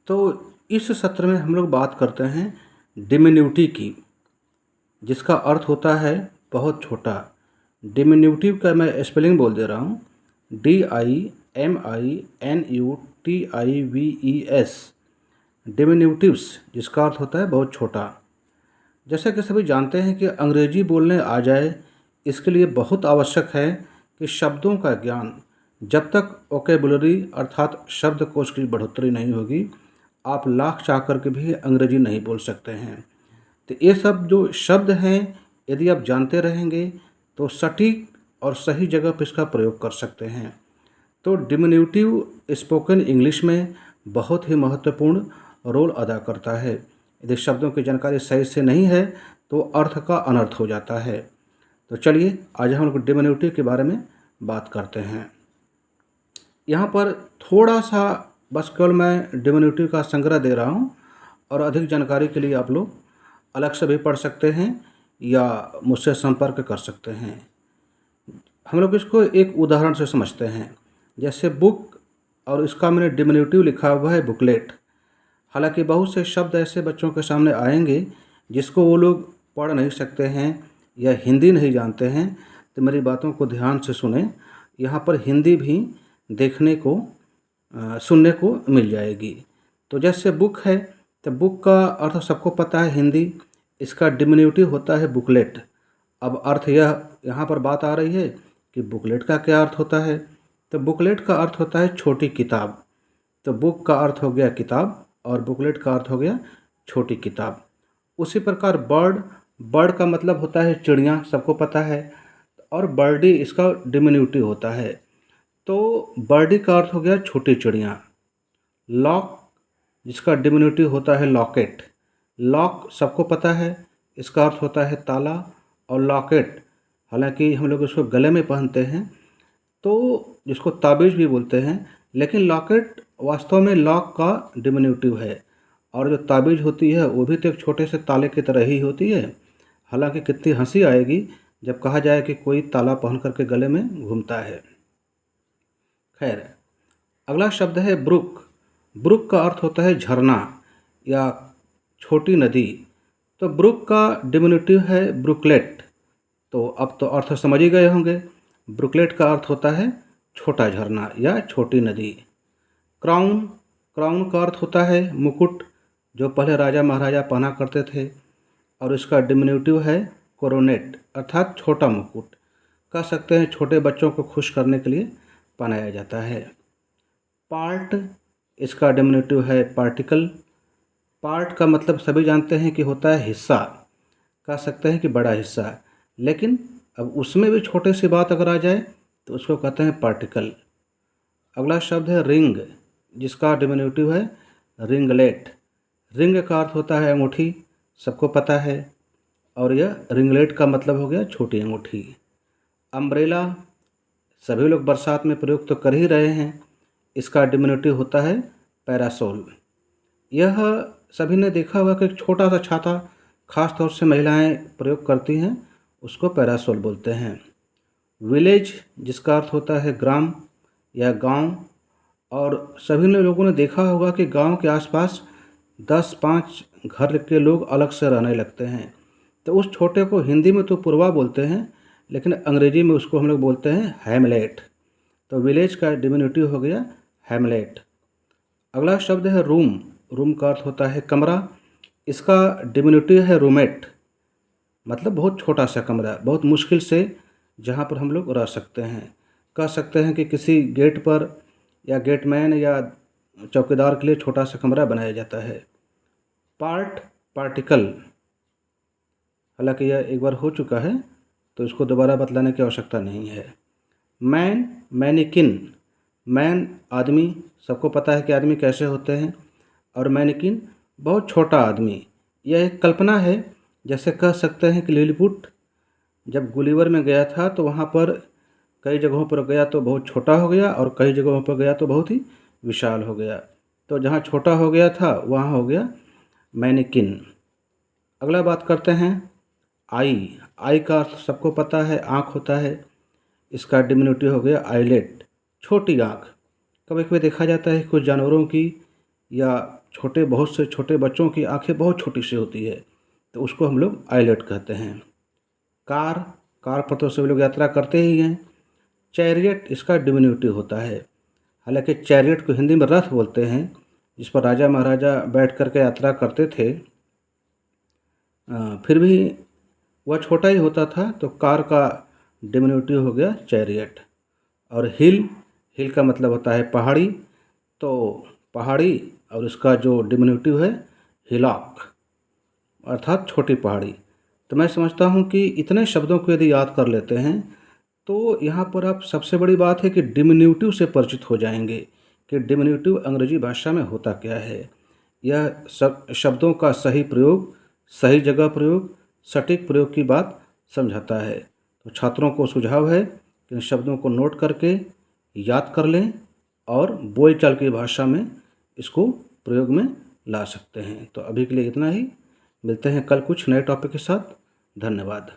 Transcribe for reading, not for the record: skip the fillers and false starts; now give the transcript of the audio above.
तो इस सत्र में हम लोग बात करते हैं डिमिन्यूटिव की, जिसका अर्थ होता है बहुत छोटा। डिमिन्यूटिव का मैं स्पेलिंग बोल दे रहा हूँ, DIMINUTIVES। डिमिन्यूटिव्स, जिसका अर्थ होता है बहुत छोटा। जैसा कि सभी जानते हैं कि अंग्रेजी बोलने आ जाए, इसके लिए बहुत आवश्यक है कि शब्दों का ज्ञान, जब तक वोकेबुलरी अर्थात शब्दकोश की बढ़ोतरी नहीं होगी, आप लाख चाह कर के भी अंग्रेजी नहीं बोल सकते हैं। तो ये सब जो शब्द हैं, यदि आप जानते रहेंगे तो सटीक और सही जगह पर इसका प्रयोग कर सकते हैं। तो डिमिन्यूटिव स्पोकन इंग्लिश में बहुत ही महत्वपूर्ण रोल अदा करता है। यदि शब्दों की जानकारी सही से नहीं है तो अर्थ का अनर्थ हो जाता है। तो चलिए आज हम लोग डिमिन्यूटिव के बारे में बात करते हैं। यहाँ पर थोड़ा सा बस केवल मैं डिमिन्यूटिव का संग्रह दे रहा हूँ, और अधिक जानकारी के लिए आप लोग अलग से भी पढ़ सकते हैं या मुझसे संपर्क कर सकते हैं। हम लोग इसको एक उदाहरण से समझते हैं। जैसे बुक, और इसका मैंने डिमिन्यूटिव लिखा हुआ है बुकलेट। हालांकि बहुत से शब्द ऐसे बच्चों के सामने आएंगे जिसको वो लोग पढ़ नहीं सकते हैं या हिंदी नहीं जानते हैं, तो मेरी बातों को ध्यान से सुने। यहाँ पर हिंदी भी देखने को सुनने को मिल जाएगी। तो जैसे बुक है, तो बुक का अर्थ सबको पता है हिंदी, इसका डिमिन्यूटिव होता है बुकलेट। अब अर्थ यह यहाँ पर बात आ रही है कि बुकलेट का क्या अर्थ होता है। तो बुकलेट का अर्थ होता है छोटी किताब। तो बुक का अर्थ हो गया किताब और बुकलेट का अर्थ हो गया छोटी किताब। उसी प्रकार बर्ड, बर्ड का मतलब होता है चिड़िया, सबको पता है, और बर्डी इसका डिमिन्यूटिव होता है। तो बर्डी का अर्थ हो गया छोटी चिड़िया। लॉक, जिसका डिमिन्यूटिव होता है लॉकेट। लॉक सबको पता है, इसका अर्थ होता है ताला। और लॉकेट, हालांकि हम लोग इसको गले में पहनते हैं तो जिसको ताबीज़ भी बोलते हैं, लेकिन लॉकेट वास्तव में लॉक का डिमिन्यूटिव है। और जो ताबीज़ होती है वो भी तो एक छोटे से ताले की तरह ही होती है। हालांकि कितनी हंसी आएगी जब कहा जाए कि कोई ताला पहन करके गले में घूमता है। खैर, अगला शब्द है ब्रुक। ब्रुक का अर्थ होता है झरना या छोटी नदी। तो ब्रुक का डिमिन्यूटिव है ब्रुकलेट। तो अब तो अर्थ समझ ही गए होंगे। ब्रुकलेट का अर्थ होता है छोटा झरना या छोटी नदी। क्राउन, क्राउन का अर्थ होता है मुकुट, जो पहले राजा महाराजा पहना करते थे, और इसका डिमिन्यूटिव है कोरोनेट अर्थात छोटा मुकुट। कह सकते हैं छोटे बच्चों को खुश करने के लिए पहनाया जाता है। पार्ट, इसका डिमिन्यूटिव है पार्टिकल। पार्ट का मतलब सभी जानते हैं कि होता है हिस्सा, कह सकते हैं कि बड़ा हिस्सा, लेकिन अब उसमें भी छोटे सी बात अगर आ जाए तो उसको कहते हैं पार्टिकल। अगला शब्द है रिंग, जिसका डिमिन्यूटिव है रिंगलेट। रिंग का अर्थ होता है अंगूठी, सबको पता है, और यह रिंगलेट का मतलब हो गया छोटी अंगूठी। अम्ब्रेला, सभी लोग बरसात में प्रयोग तो कर ही रहे हैं, इसका डिमिन्यूटिव होता है पैरासोल। यह सभी ने देखा होगा कि एक छोटा सा छाता खास तौर से महिलाएं प्रयोग करती हैं, उसको पैरासोल बोलते हैं। विलेज, जिसका अर्थ होता है ग्राम या गांव, और सभी ने लोगों ने देखा होगा कि गांव के आसपास 10-5 घर के लोग अलग से रहने लगते हैं। तो उस छोटे को हिंदी में तो पुरवा बोलते हैं, लेकिन अंग्रेजी में उसको हम लोग बोलते हैं हैमलेट। तो विलेज का डिमिन्यूटिव हो गया हैमलेट। अगला शब्द है रूम। रूम का अर्थ होता है कमरा, इसका डिमिन्यूटिव है रूमेट, मतलब बहुत छोटा सा कमरा, बहुत मुश्किल से जहाँ पर हम लोग रह सकते हैं। कह सकते हैं कि किसी गेट पर या गेटमैन या चौकीदार के लिए छोटा सा कमरा बनाया जाता है। पार्ट, पार्टिकल, हालांकि यह एक बार हो चुका है तो इसको दोबारा बतलाने की आवश्यकता नहीं है। Man, mannequin. मैन आदमी, सबको पता है कि आदमी कैसे होते हैं, और मैनिकिन बहुत छोटा आदमी। यह एक कल्पना है, जैसे कह सकते हैं कि लिलीपुट जब गुलिवर में गया था तो वहाँ पर कई जगहों पर गया तो बहुत छोटा हो गया, और कई जगहों पर गया तो बहुत ही विशाल हो गया। तो जहाँ छोटा हो गया था वहाँ हो गया मैनिकिन। अगला बात करते हैं आई। आई का अर्थ सबको पता है, आँख होता है, इसका डिमिन्यूटिव हो गया आईलेट, छोटी आँख। कभी कभी देखा जाता है कुछ जानवरों की या बहुत से छोटे बच्चों की आंखें बहुत छोटी सी होती है, तो उसको हम लोग आइलेट कहते हैं। कार कार पर तो सभी लोग यात्रा करते ही हैं। चैरियट इसका डिमिन्यूटिव होता है। हालांकि चैरियट को हिंदी में रथ बोलते हैं, जिस पर राजा महाराजा बैठ कर के यात्रा करते थे। फिर भी वह छोटा ही होता था, तो कार का डिमिन्यूटिव हो गया चैरियट। और हिल का मतलब होता है पहाड़ी, तो पहाड़ी और इसका जो डिमिन्यूटिव है हिलॉक, अर्थात छोटी पहाड़ी। तो मैं समझता हूँ कि इतने शब्दों को यदि याद कर लेते हैं तो यहाँ पर आप सबसे बड़ी बात है कि डिमिन्यूटिव से परिचित हो जाएंगे कि डिमिन्यूटिव अंग्रेजी भाषा में होता क्या है। यह सब शब्दों का सही प्रयोग, सही जगह प्रयोग, सटीक प्रयोग की बात समझाता है। तो छात्रों को सुझाव है कि इन शब्दों को नोट करके याद कर लें और बोलचाल की भाषा में इसको प्रयोग में ला सकते हैं। तो अभी के लिए इतना ही। मिलते हैं कल कुछ नए टॉपिक के साथ। धन्यवाद।